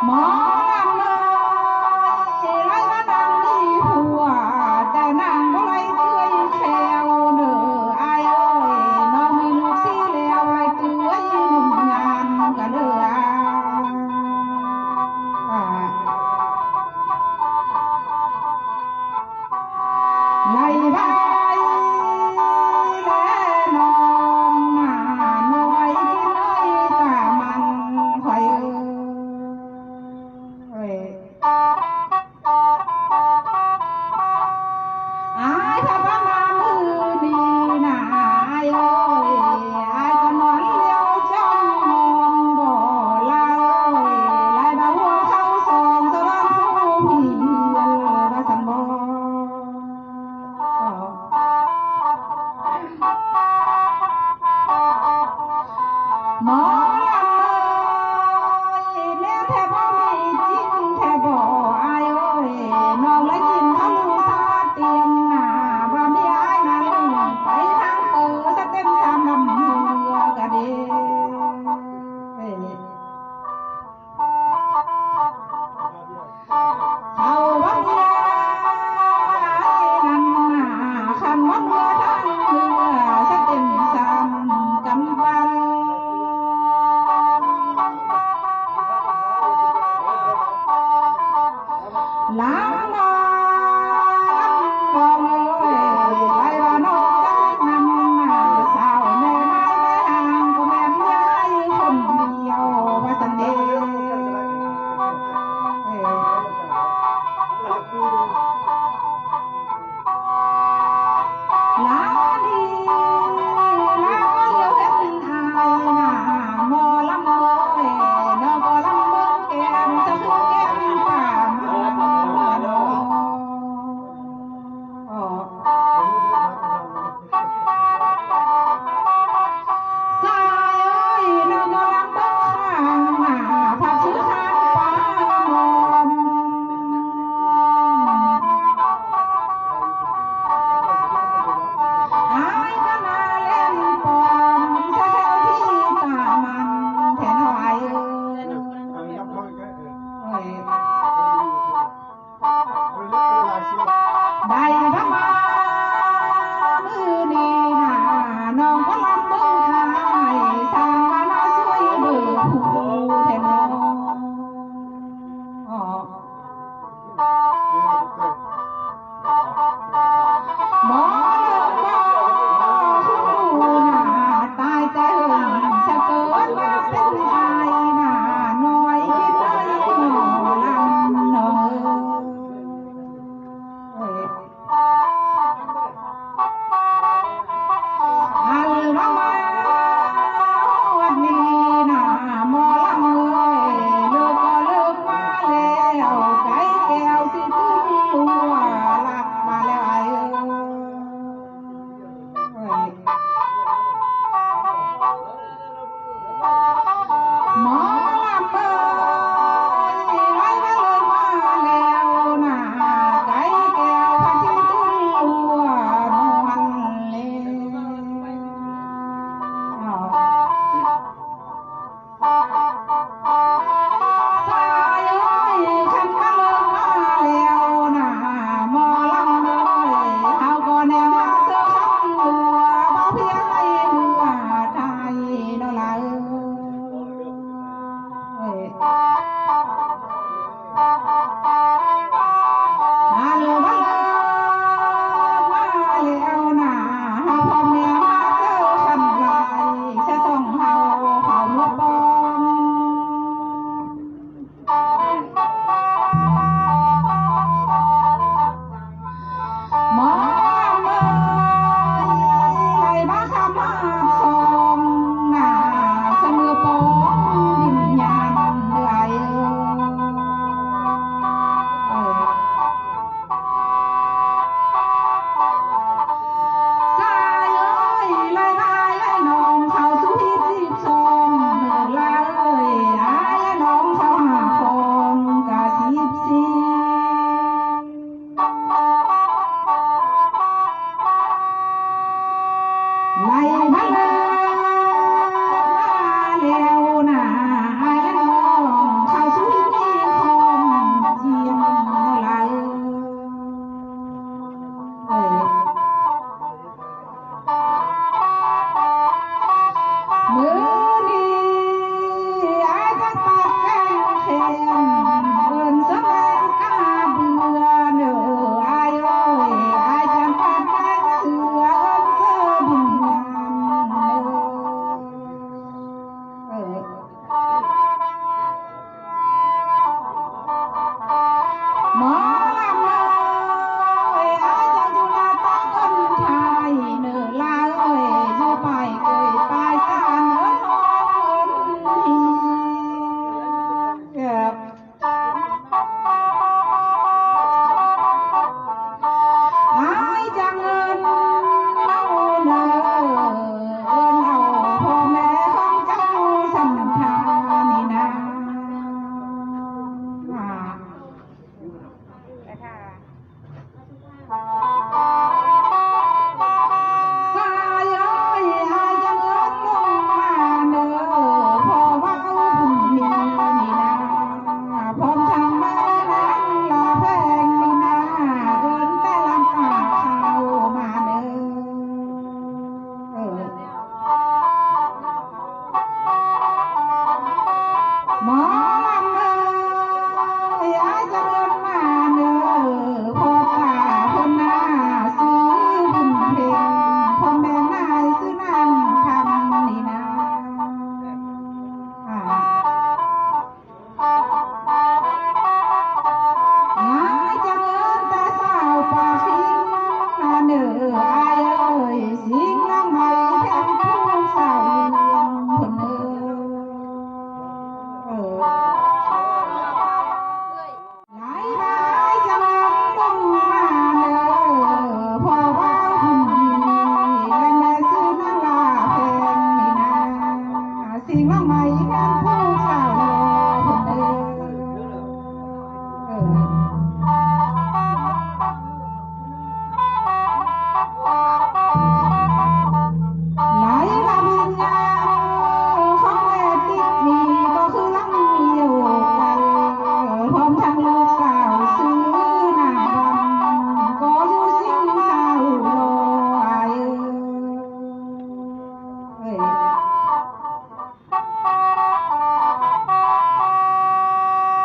หมอลำเลยไล่มาดังนี่หัวแต่นางก็ไล่เตื้อยแควเด้ออายเอ้ยน้องมีลูกสีแล้วไล่เตื้อยหนุ่มงามกันเด้อไล่ไปแล้วน้องหน้าน้อยกินเลยตามันคอยเอ้ย อายถ้าว่ามามือนี้นะอายเอ้ยอายก็นอนเลี้ยวจ้องมองบ่ลาเอ้ยลายดาวหัวเข้าสองสว่างผู้มีเงินว่าสันบ่หมอลำเอ้ยแม่แทบบ่มีจริงแทบบ่อายเอ้ยน้องเลยกินข้าวลูกสาเตียงหน้าว่ามีอายนั้นไปทางเตอสะเต็มตามลำเรือกะเด้เอ้ยเขาว่าเมียนั้นน่ะคันว่าเมื่อทางเรือสะเต็มตามกำปั้น ล้างน้ำน้องเอ้ยไล่ว่านกจักนำหน้าสาวแม่ไม้แม่ห่างก็แม่นยายคนเดียวว่าสันเดลาดีลาเลี้ยวเห็นอายหน้าหมอลำเอ้ยน้องก็ลำเบิ่งแก้มสะพุกแก้มป่ามาน้องสายเอ้ยน้องก็ลำเบิ่งข้างหน้าผักชื่อข้างป่ามอม อายก็น่าเล่นปอมแซวที่ตามันแทนไหวเอ้ยได้พมามือนี้นะน้องก็ลำเบิ่งอายสร้างมาน่าสวยเบื่อผู้แทนน้องอ๋อ หมอเลิกบ่คู่หน้าตายแต่เหิงจะเกิดมาเป็นอายหน้าน้อยคิดเลยหมอลำน้องเอ้ยอันว่ามาวันนี้หน้าหมอลำเอ้ยเลิกก็เลิกมาแล้วไก่แก้วสิตึ้งหัวลักมาแล้วไอ้เอ้ย หมอลำเอ้ยไล่มาเลยมาแล้วนะไก่แก้วพันที่ตุ้นลัวนวลเลยสายเอ้ยคันมาเลยมาแล้วนะหมอลำเอ้ยเฮาก็แนมหาเสื้อคำลัวบ่เพียงไอ้หัวไทยเนาะล่ะเอ้ย ฮัลโหลฮัลโหลมาแล้วนะหาพ่อแม่มาเจอกันหลายจะต้องเฮาเข้าหมู่บ้านหมอเอ้ยไล่มาคำมาสองหน้าเสมอปองวิญญาณเดือย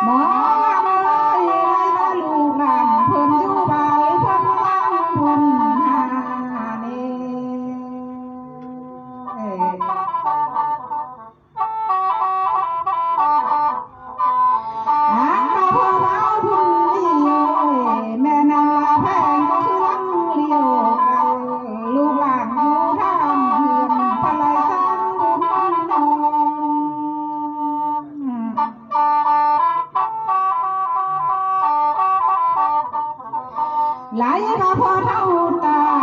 หมอลำเลยไล่ละลูกหลานเพิ่นอยู่บ้านเพิ่นฟังเพิ่นหาเน่อ่างกะพอเว้าพุ่นนี่แม่นางลาแพงก็คือลังเลี้ยวกันลูกหลานอยู่ทางเฮือนพะไลสร้างบุญนองไหลกะพอเท่าตา